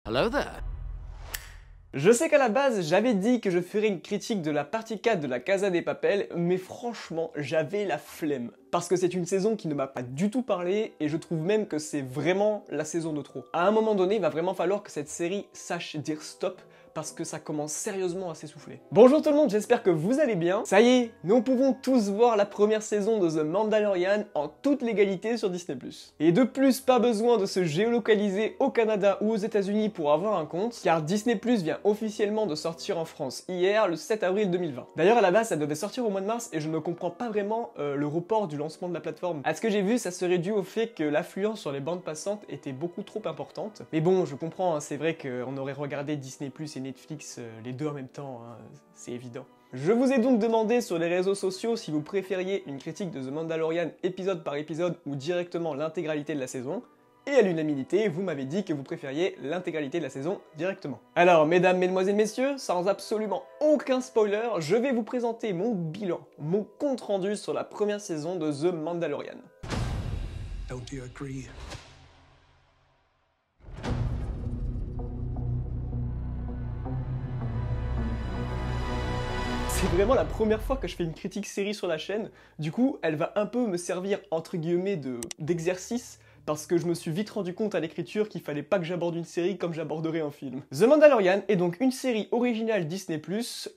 Hello there. Je sais qu'à la base, j'avais dit que je ferais une critique de la partie 4 de la Casa de Papel, mais franchement, j'avais la flemme. Parce que c'est une saison qui ne m'a pas du tout parlé, et je trouve même que c'est vraiment la saison de trop. À un moment donné, il va vraiment falloir que cette série sache dire stop, parce que ça commence sérieusement à s'essouffler. Bonjour tout le monde, j'espère que vous allez bien. Ça y est, nous pouvons tous voir la première saison de The Mandalorian en toute légalité sur Disney+. Et de plus, pas besoin de se géolocaliser au Canada ou aux États-Unis pour avoir un compte, car Disney+ vient officiellement de sortir en France hier, le 7 avril 2020. D'ailleurs, à la base, ça devait sortir au mois de mars et je ne comprends pas vraiment le report du lancement de la plateforme. À ce que j'ai vu, ça serait dû au fait que l'affluence sur les bandes passantes était beaucoup trop importante. Mais bon, je comprends, hein, c'est vrai qu'on aurait regardé Disney+ et Netflix les deux en même temps, hein, c'est évident. Je vous ai donc demandé sur les réseaux sociaux si vous préfériez une critique de The Mandalorian épisode par épisode ou directement l'intégralité de la saison. Et à l'unanimité, vous m'avez dit que vous préfériez l'intégralité de la saison directement. Alors, mesdames, mesdemoiselles, messieurs, sans absolument aucun spoiler, je vais vous présenter mon bilan, mon compte rendu sur la première saison de The Mandalorian. Don't you agree? C'est vraiment la première fois que je fais une critique série sur la chaîne, du coup, elle va un peu me servir entre guillemets d'exercice, parce que je me suis vite rendu compte à l'écriture qu'il fallait pas que j'aborde une série comme j'aborderais un film. The Mandalorian est donc une série originale Disney+,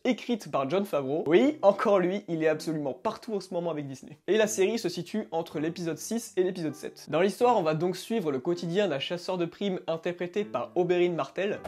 écrite par Jon Favreau. Oui, encore lui, il est absolument partout en ce moment avec Disney. Et la série se situe entre l'épisode 6 et l'épisode 7. Dans l'histoire, on va donc suivre le quotidien d'un chasseur de primes interprété par Oberyn Martell.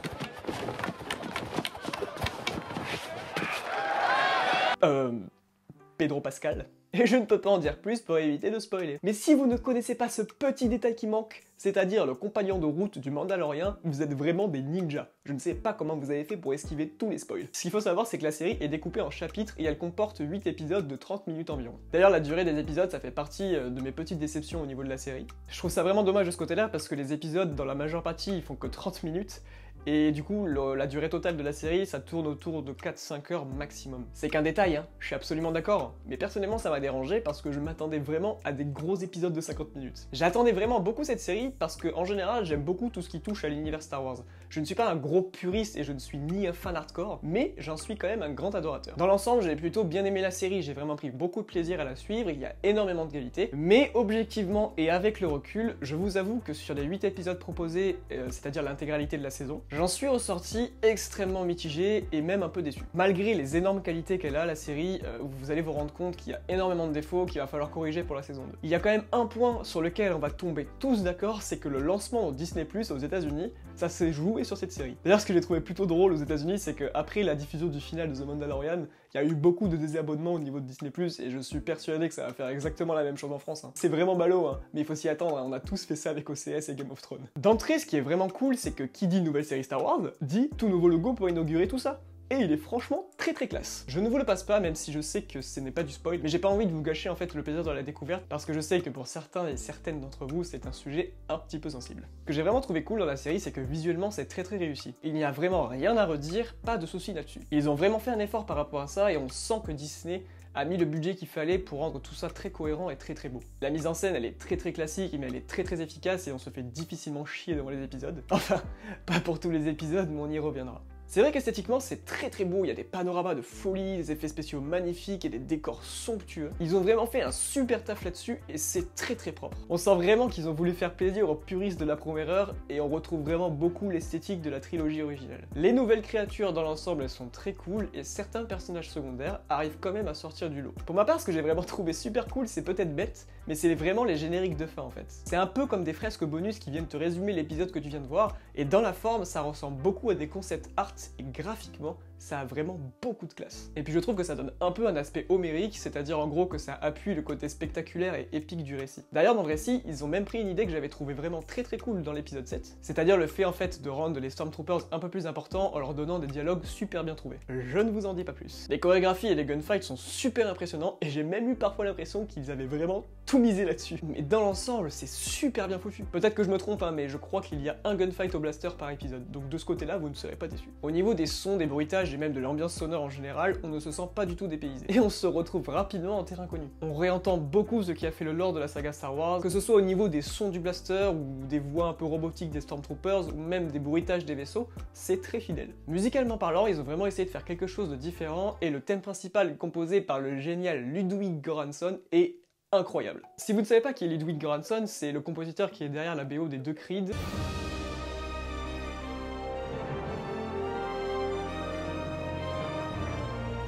Pedro Pascal. Et je ne peux pas en dire plus pour éviter de spoiler. Mais si vous ne connaissez pas ce petit détail qui manque, c'est-à-dire le compagnon de route du Mandalorien, vous êtes vraiment des ninjas. Je ne sais pas comment vous avez fait pour esquiver tous les spoils. Ce qu'il faut savoir, c'est que la série est découpée en chapitres et elle comporte 8 épisodes de 30 minutes environ. D'ailleurs, la durée des épisodes, ça fait partie de mes petites déceptions au niveau de la série. Je trouve ça vraiment dommage de ce côté-là parce que les épisodes, dans la majeure partie, ils font que 30 minutes. Et du coup, la durée totale de la série, ça tourne autour de 4-5 heures maximum. C'est qu'un détail, hein, je suis absolument d'accord, mais personnellement ça m'a dérangé parce que je m'attendais vraiment à des gros épisodes de 50 minutes. J'attendais vraiment beaucoup cette série parce que, en général, j'aime beaucoup tout ce qui touche à l'univers Star Wars. Je ne suis pas un gros puriste et je ne suis ni un fan hardcore, mais j'en suis quand même un grand adorateur. Dans l'ensemble, j'ai plutôt bien aimé la série, j'ai vraiment pris beaucoup de plaisir à la suivre, il y a énormément de qualité, mais objectivement et avec le recul, je vous avoue que sur les 8 épisodes proposés, c'est-à-dire l'intégralité de la saison, j'en suis ressorti extrêmement mitigé et même un peu déçu. Malgré les énormes qualités qu'elle a, la série, vous allez vous rendre compte qu'il y a énormément de défauts qu'il va falloir corriger pour la saison 2. Il y a quand même un point sur lequel on va tomber tous d'accord, c'est que le lancement au Disney+ aux États-Unis, ça s'est joué sur cette série. D'ailleurs, ce que j'ai trouvé plutôt drôle aux États-Unis, c'est qu'après la diffusion du final de The Mandalorian, il y a eu beaucoup de désabonnements au niveau de Disney+, et je suis persuadé que ça va faire exactement la même chose en France. Hein. C'est vraiment ballot, hein, mais il faut s'y attendre, hein. On a tous fait ça avec OCS et Game of Thrones. D'entrée, ce qui est vraiment cool, c'est que qui dit nouvelle série Star Wars, dit tout nouveau logo pour inaugurer tout ça. Et il est franchement très classe. Je ne vous le passe pas, même si je sais que ce n'est pas du spoil, mais j'ai pas envie de vous gâcher en fait le plaisir de la découverte, parce que je sais que pour certains et certaines d'entre vous, c'est un sujet un petit peu sensible. Ce que j'ai vraiment trouvé cool dans la série, c'est que visuellement c'est très réussi. Il n'y a vraiment rien à redire, pas de soucis là-dessus. Ils ont vraiment fait un effort par rapport à ça, et on sent que Disney a mis le budget qu'il fallait pour rendre tout ça très cohérent et très beau. La mise en scène, elle est très classique, mais elle est très efficace et on se fait difficilement chier devant les épisodes. Enfin, pas pour tous les épisodes, mais on y reviendra. C'est vrai qu'esthétiquement c'est très beau, il y a des panoramas de folie, des effets spéciaux magnifiques et des décors somptueux. Ils ont vraiment fait un super taf là-dessus et c'est très propre. On sent vraiment qu'ils ont voulu faire plaisir aux puristes de la première heure et on retrouve vraiment beaucoup l'esthétique de la trilogie originale. Les nouvelles créatures dans l'ensemble elles sont très cool et certains personnages secondaires arrivent quand même à sortir du lot. Pour ma part, ce que j'ai vraiment trouvé super cool, c'est peut-être bête, mais c'est vraiment les génériques de fin en fait. C'est un peu comme des fresques bonus qui viennent te résumer l'épisode que tu viens de voir et dans la forme ça ressemble beaucoup à des concepts art et graphiquement, ça a vraiment beaucoup de classe. Et puis je trouve que ça donne un peu un aspect homérique, c'est-à-dire en gros que ça appuie le côté spectaculaire et épique du récit. D'ailleurs dans le récit, ils ont même pris une idée que j'avais trouvé vraiment très cool dans l'épisode 7, c'est-à-dire le fait en fait de rendre les Stormtroopers un peu plus importants en leur donnant des dialogues super bien trouvés. Je ne vous en dis pas plus. Les chorégraphies et les gunfights sont super impressionnants et j'ai même eu parfois l'impression qu'ils avaient vraiment tout misé là-dessus. Mais dans l'ensemble, c'est super bien foutu. Peut-être que je me trompe, hein, mais je crois qu'il y a un gunfight au blaster par épisode, donc de ce côté-là, vous ne serez pas déçus. Au Au niveau des sons, des bruitages et même de l'ambiance sonore en général, on ne se sent pas du tout dépaysé. Et on se retrouve rapidement en terrain connu. On réentend beaucoup ce qui a fait le lore de la saga Star Wars, que ce soit au niveau des sons du blaster ou des voix un peu robotiques des Stormtroopers ou même des bruitages des vaisseaux, c'est très fidèle. Musicalement parlant, ils ont vraiment essayé de faire quelque chose de différent et le thème principal composé par le génial Ludwig Göransson est incroyable. Si vous ne savez pas qui est Ludwig Göransson, c'est le compositeur qui est derrière la BO des deux Creed.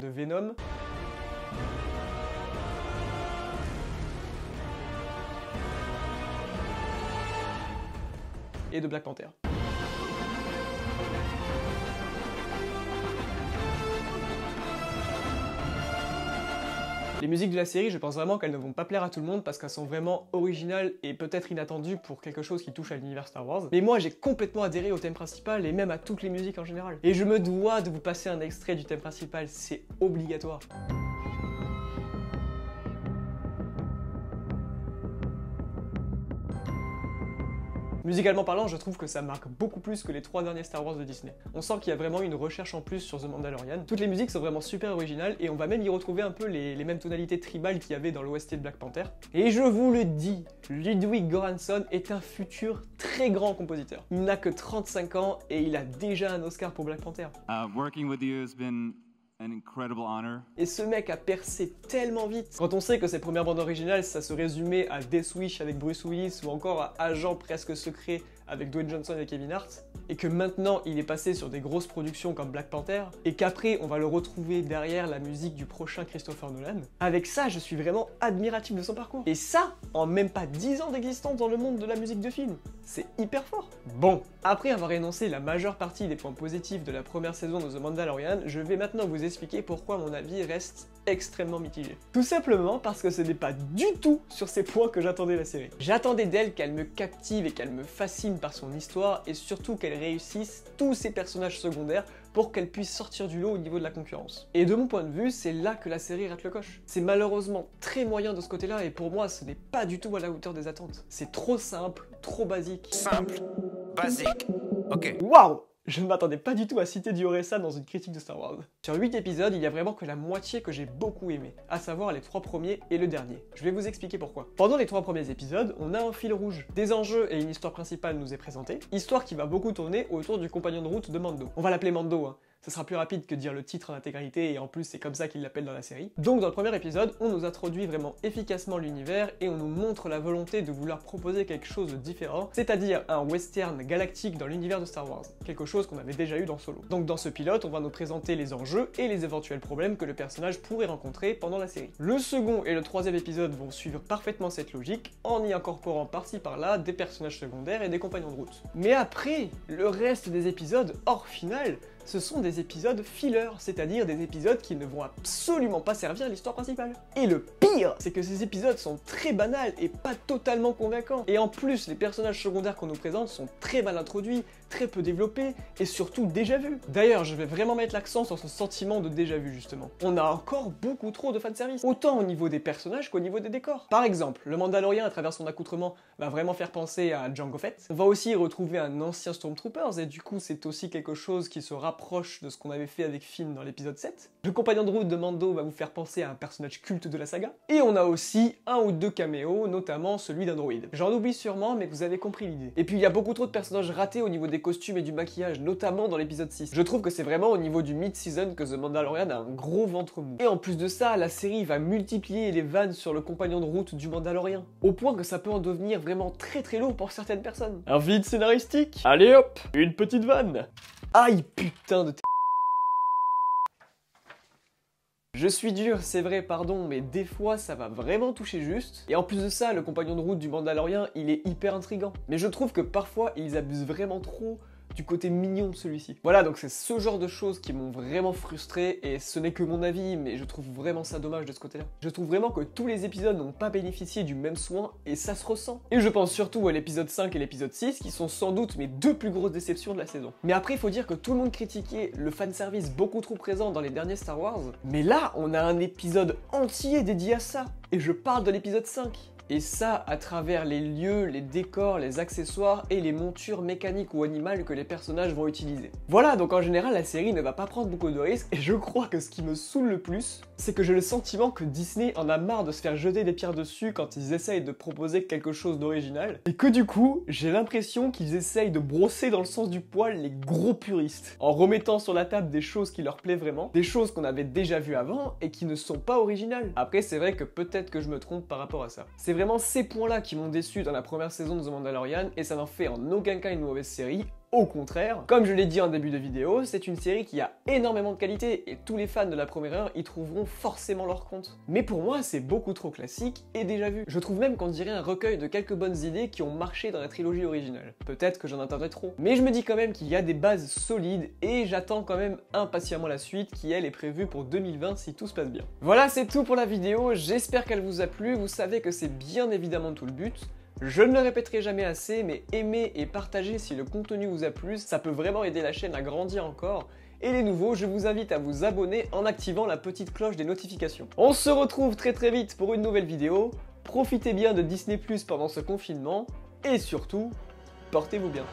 De Venom. Et de Black Panther. Les musiques de la série, je pense vraiment qu'elles ne vont pas plaire à tout le monde parce qu'elles sont vraiment originales et peut-être inattendues pour quelque chose qui touche à l'univers Star Wars. Mais moi, j'ai complètement adhéré au thème principal et même à toutes les musiques en général. Et je me dois de vous passer un extrait du thème principal, c'est obligatoire. Musicalement parlant, je trouve que ça marque beaucoup plus que les 3 derniers Star Wars de Disney. On sent qu'il y a vraiment une recherche en plus sur The Mandalorian. Toutes les musiques sont vraiment super originales et on va même y retrouver un peu les mêmes tonalités tribales qu'il y avait dans l'OST de Black Panther. Et je vous le dis, Ludwig Göransson est un futur très grand compositeur. Il n'a que 35 ans et il a déjà un Oscar pour Black Panther. Working with you has been an incredible honor. Et ce mec a percé tellement vite. Quand on sait que ses premières bandes originales, ça se résumait à Death Wish avec Bruce Willis ou encore à Agent presque secret avec Dwayne Johnson et Kevin Hart, et que maintenant il est passé sur des grosses productions comme Black Panther, et qu'après on va le retrouver derrière la musique du prochain Christopher Nolan, avec ça je suis vraiment admiratif de son parcours. Et ça, en même pas 10 ans d'existence dans le monde de la musique de film. C'est hyper fort. Bon, après avoir énoncé la majeure partie des points positifs de la première saison de The Mandalorian, je vais maintenant vous expliquer pourquoi mon avis reste extrêmement mitigé. Tout simplement parce que ce n'est pas du tout sur ces points que j'attendais la série. J'attendais d'elle qu'elle me captive et qu'elle me fascine par son histoire et surtout qu'elle réussisse tous ses personnages secondaires pour qu'elle puisse sortir du lot au niveau de la concurrence. Et de mon point de vue, c'est là que la série rate le coche. C'est malheureusement très moyen de ce côté-là et pour moi, ce n'est pas du tout à la hauteur des attentes. C'est trop simple, trop basique. Simple, basique, ok. Waouh! Je ne m'attendais pas du tout à citer du Oressa dans une critique de Star Wars. Sur 8 épisodes, il y a vraiment que la moitié que j'ai beaucoup aimé, à savoir les 3 premiers et le dernier. Je vais vous expliquer pourquoi. Pendant les 3 premiers épisodes, on a un fil rouge. Des enjeux et une histoire principale nous est présentée, histoire qui va beaucoup tourner autour du compagnon de route de Mando. On va l'appeler Mando, hein. Ça sera plus rapide que dire le titre en intégralité et en plus c'est comme ça qu'il l'appelle dans la série. Donc dans le premier épisode, on nous introduit vraiment efficacement l'univers et on nous montre la volonté de vouloir proposer quelque chose de différent, c'est-à-dire un western galactique dans l'univers de Star Wars, quelque chose qu'on avait déjà eu dans Solo. Donc dans ce pilote, on va nous présenter les enjeux et les éventuels problèmes que le personnage pourrait rencontrer pendant la série. Le second et le troisième épisode vont suivre parfaitement cette logique en y incorporant par-ci par-là des personnages secondaires et des compagnons de route. Mais après, le reste des épisodes hors finale, ce sont des épisodes fillers, c'est-à-dire des épisodes qui ne vont absolument pas servir à l'histoire principale. Et le pire, c'est que ces épisodes sont très banals et pas totalement convaincants. Et en plus, les personnages secondaires qu'on nous présente sont très mal introduits, très peu développés et surtout déjà vus. D'ailleurs, je vais vraiment mettre l'accent sur ce sentiment de déjà vu justement. On a encore beaucoup trop de fanservice, autant au niveau des personnages qu'au niveau des décors. Par exemple, le Mandalorien à travers son accoutrement va vraiment faire penser à Jango Fett. On va aussi y retrouver un ancien Stormtroopers et du coup c'est aussi quelque chose qui se rapproche de ce qu'on avait fait avec Finn dans l'épisode 7. Le compagnon de route de Mando va vous faire penser à un personnage culte de la saga. Et on a aussi un ou deux caméos, notamment celui d'un droïde. J'en oublie sûrement, mais vous avez compris l'idée. Et puis il y a beaucoup trop de personnages ratés au niveau des costumes et du maquillage, notamment dans l'épisode 6. Je trouve que c'est vraiment au niveau du mid-season que The Mandalorian a un gros ventre mou. Et en plus de ça, la série va multiplier les vannes sur le compagnon de route du Mandalorien, au point que ça peut en devenir vraiment très lourd pour certaines personnes. Un vide scénaristique. Allez hop, une petite vanne. Aïe putain de Je suis dur, c'est vrai, pardon, mais des fois ça va vraiment toucher juste. Et en plus de ça, le compagnon de route du Mandalorien, il est hyper intriguant. Mais je trouve que parfois ils abusent vraiment trop du côté mignon de celui-ci. Voilà, donc c'est ce genre de choses qui m'ont vraiment frustré, et ce n'est que mon avis, mais je trouve vraiment ça dommage de ce côté-là. Je trouve vraiment que tous les épisodes n'ont pas bénéficié du même soin, et ça se ressent. Et je pense surtout à l'épisode 5 et l'épisode 6, qui sont sans doute mes deux plus grosses déceptions de la saison. Mais après, il faut dire que tout le monde critiquait le fanservice beaucoup trop présent dans les derniers Star Wars, mais là, on a un épisode entier dédié à ça. Et je parle de l'épisode 5. Et ça à travers les lieux, les décors, les accessoires et les montures mécaniques ou animales que les personnages vont utiliser. Voilà, donc en général la série ne va pas prendre beaucoup de risques et je crois que ce qui me saoule le plus, c'est que j'ai le sentiment que Disney en a marre de se faire jeter des pierres dessus quand ils essayent de proposer quelque chose d'original et que du coup, j'ai l'impression qu'ils essayent de brosser dans le sens du poil les gros puristes en remettant sur la table des choses qui leur plaisent vraiment, des choses qu'on avait déjà vues avant et qui ne sont pas originales. Après, c'est vrai que peut-être que je me trompe par rapport à ça. C'est vraiment ces points-là qui m'ont déçu dans la première saison de The Mandalorian et ça n'en fait en aucun cas une mauvaise série. Au contraire, comme je l'ai dit en début de vidéo, c'est une série qui a énormément de qualité et tous les fans de la première heure y trouveront forcément leur compte. Mais pour moi, c'est beaucoup trop classique et déjà vu. Je trouve même qu'on dirait un recueil de quelques bonnes idées qui ont marché dans la trilogie originale. Peut-être que j'en attendais trop. Mais je me dis quand même qu'il y a des bases solides et j'attends quand même impatiemment la suite qui elle est prévue pour 2020 si tout se passe bien. Voilà, c'est tout pour la vidéo, j'espère qu'elle vous a plu, vous savez que c'est bien évidemment tout le but. Je ne le répéterai jamais assez, mais aimez et partagez si le contenu vous a plu, ça peut vraiment aider la chaîne à grandir encore. Et les nouveaux, je vous invite à vous abonner en activant la petite cloche des notifications. On se retrouve très vite pour une nouvelle vidéo, profitez bien de Disney+ pendant ce confinement, et surtout, portez-vous bien.